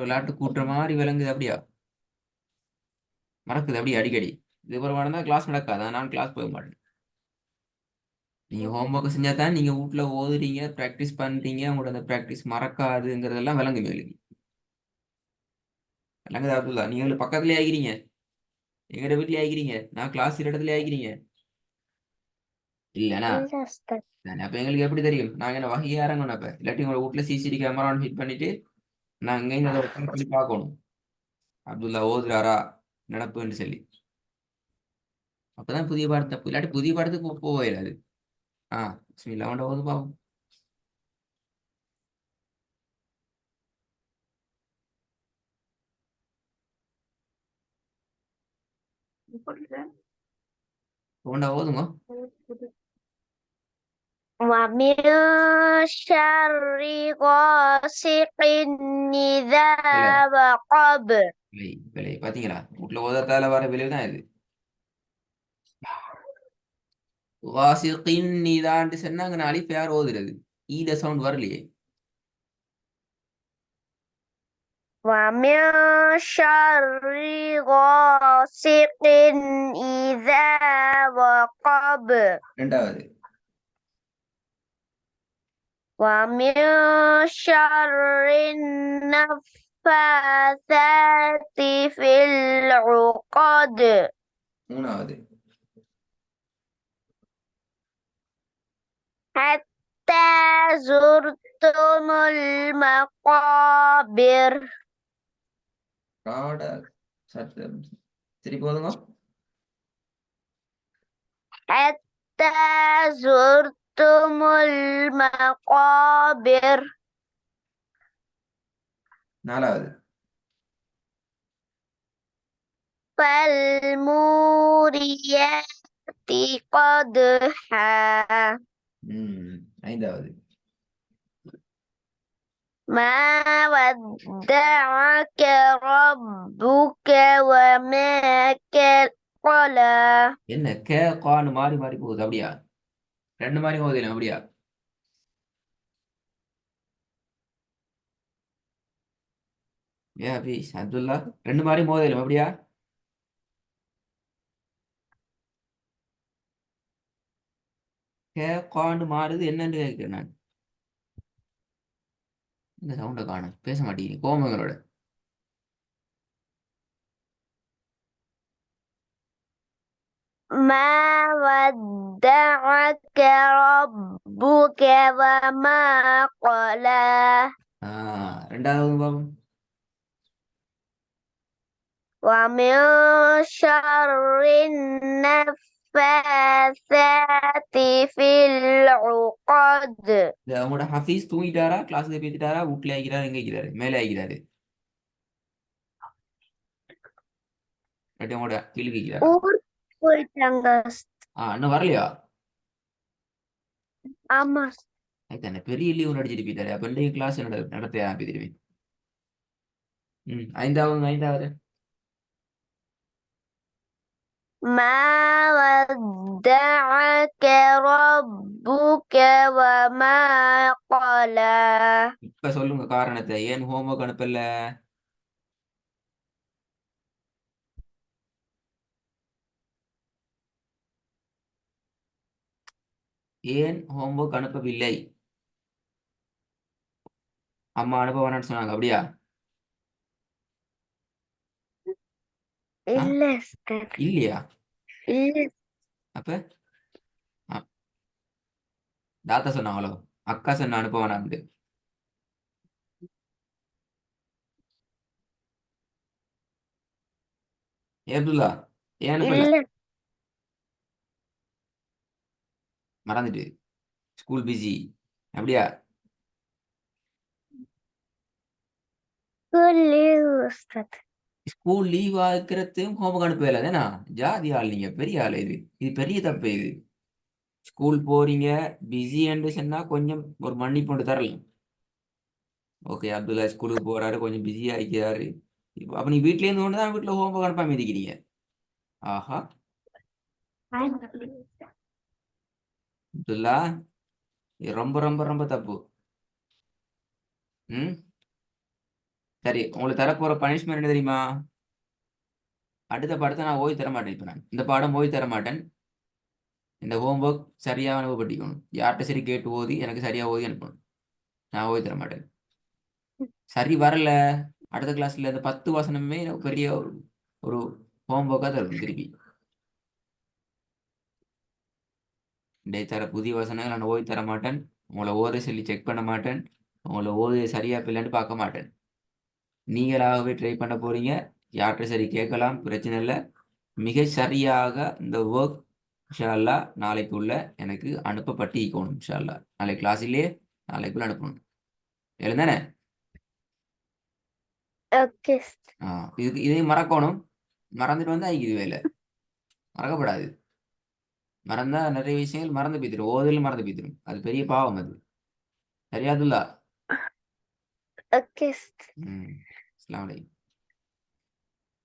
விளையாட்டு கூட்டுற மாதிரி விளங்குது அப்படியா? மறக்குது அப்படியே அடிக்கடி. இது ஒரு வாரம் தான் கிளாஸ் நடக்காது, நான் கிளாஸ் போக மாட்டேன். நீங்க ஹோம்ஒர்க் செஞ்சா தான் நீங்க வீட்ல ஓதுறீங்க, ப்ராக்டிஸ் பண்றீங்க, உங்களோட அந்த ப்ராக்டிஸ் மறக்காதுங்கிறதெல்லாம் விளங்கு மேலுக்கு. விளங்குதா அப்துல்லா? நீங்க பக்கத்துலயே ஆகிறீங்க, எங்கட வீட்லயே ஆகிறீங்க, நான் கிளாஸ் இடத்துல ஆகிறீங்க. இல்லனா இல்ல உஸ்தாத். அப்ப எங்களுக்கு எப்படி தெரியும் நாங்க என்ன வகையா இறங்கணும்? அப்ப இல்லாட்டி உங்க வீட்ல சிசிடி கேமரா ஃபிட் பண்ணிட்டு நாங்க இங்க அதை ஒர்க் பண்ணி பார்க்கணும், அப்துல்லா ஓதுறாரா நடப்புன்னு சொல்லி. அப்பதான் புதிய பாடத்தை, இல்லாட்டி புதிய பாடத்துக்கு போக இயலாது. பிஸ்மில்லா கொண்ட ஓது பாவம். கொண்ட ஓதுங்க. ومن شر غاسق إذا இல்ல وقب. விலை விலை பாத்தீங்களா? வீட்டுல ஓதத்தால வர விளைவு தான் இது. வாசிக்கின் நீதான்னு சொன்னாங்க, அலிஃப் யார் ஓதுறது? ஈல சவுண்ட் வரலையே. ومن شر غاسق إذا وقب. ரெண்டாவது. ومن شر النفاثات في العقد. மூணாவது. حتى زرتم المقابر. ராட சத்தம் திருப்பி ஓதுங்க. حتى زرتم المقابر. நாலாவது. فالموريات قدحا. ஐந்தாவது. ما ودعك ربك وما قلى. என்ன கே கான்னு மாறி மாறி போகுது அப்படியா? ரெண்டு மாதிரி ஓதுல அப்படியா? ஏன் ஹபீஸ் அப்துல்லா, ரெண்டு மாதிரி மோதலும் அப்படியா? கே கான்னு மாறுது என்னன்னு கேட்கிறேன் நான். இந்த சவுண்டை காணும், பேச மாட்டேங்குது கோமங்களோட. ما ودعك ربك وما قلى. ரெண்டாவது பாபம். ومن شر النفاثات في العقد. அவங்களோட ஹபீஸ் தூங்கிட்டாரா, கிளாஸுக்கு போயிட்டாரா, வீட்டுல ஆகிறாரு, எங்க ஆகிறாரு, மேலே ஆகிறாரு, இல்லாட்டி அவங்களோட கீழே ஆகிறாரா? ஊர் போயிட்டாங்க. இன்னும் வரலையா? ஆமா. அதுதானே பெரிய லீவ் அடிச்சிட்டு போயிட்டாரு. அப்ப இன்றைக்கு கிளாஸ் நடத்த ஆரம்பிச்சிருவேன். ஐந்தாவது ஐந்தாவது. ما ودعك ربك وما قلى. இப்ப சொல்லுங்க காரணத்தை, ஏன் ஹோம்ஒர்க் அனுப்பல? ஏன் ஹோம்ஒர்க் அனுப்பவில்லை? அம்மா அனுப்ப வேணாம்னு சொன்னாங்க அப்படியா? இல்ல சார். இல்லையா? இல்ல. அப்ப தாத்தா சொன்னாங்களோ, அக்கா சொன்ன அனுப்ப வேணாம்னு? ஏப்துல்லா, ஏன் அனுப்பல? இல்ல. மறந்துட்டு, ஸ்கூல் பிஸி அப்படியா? லீவ் உஸ்தாத். ஸ்கூல் லீவ் ஆகிறதையும் ஹோம்ஒர்க் அனுப்பவே இல்லை தானே? ஜாதி ஆள், நீங்க பெரிய ஆள். இது இது பெரிய தப்பு இது. ஸ்கூல் போறீங்க, பிஸி என்று சொன்னா கொஞ்சம் ஒரு மன்னிப்பு கொண்டு தரலாம். ஓகே, அப்துல்லா ஸ்கூலுக்கு போறாரு, கொஞ்சம் பிஸியா இருக்கிறாரு. அப்ப நீ வீட்ல இருந்து கொண்டு தான் வீட்டுல ஹோம்ஒர்க் அனுப்பாம இருக்கிறீங்க. ஆஹா அப்துல்லா, இது ரொம்ப ரொம்ப ரொம்ப தப்பு. ம் சரி, உங்களுக்கு தரப்போற பனிஷ்மெண்ட் என்ன தெரியுமா? அடுத்த பாடத்தை நான் ஓய்வு தர மாட்டேன். இப்ப நான் இந்த பாடம் ஓய்வு தர மாட்டேன். இந்த ஹோம்ஒர்க் சரியா அனுபவப்பட்டிக்கணும். யார்கிட்ட சரி கேட்டு ஓதி எனக்கு சரியா ஓதி அனுப்பணும். நான் ஓய்வு தர மாட்டேன். சரி வரல, அடுத்த கிளாஸ்ல இந்த 10 வசனமே எனக்கு பெரிய ஒரு ஹோம்ஒர்க்கா தரும் திருப்பி. இன்றைய தர புதிய வசனங்கள் நான் ஓய்வு தர மாட்டேன். உங்களை ஓத சொல்லி செக் பண்ண மாட்டேன். உங்களை ஓது சரியா இல்லைன்னு பார்க்க மாட்டேன். நீங்களாகவே ட்ரை பண்ண போறீங்க. யார்கிட்ட சரி கேட்கலாம், பிரச்சனை இல்லை. மிக சரியாக இந்த ஒர்க் இன்ஷா அல்லாஹ் நாளைக்குள்ள எனக்கு அனுப்பப்பட்டு இருக்கணும். இன்ஷா அல்லாஹ் நாளை கிளாஸிலே நாளைக்குள்ள அனுப்பணும். எழுந்தானே? ஓகே இதுக்கு இதையும் மறக்கணும். மறந்துட்டு வந்தா இது வேலை மறக்கப்படாது. மறந்தா நிறைய விஷயங்கள் மறந்து போய்த்திரும். ஓதல் மறந்து போய்த்திரும். அது பெரிய பாவம் அது. சரியாதுல்லா? ஓகே ம். அஸ்ஸலாமு அலைக்கும்.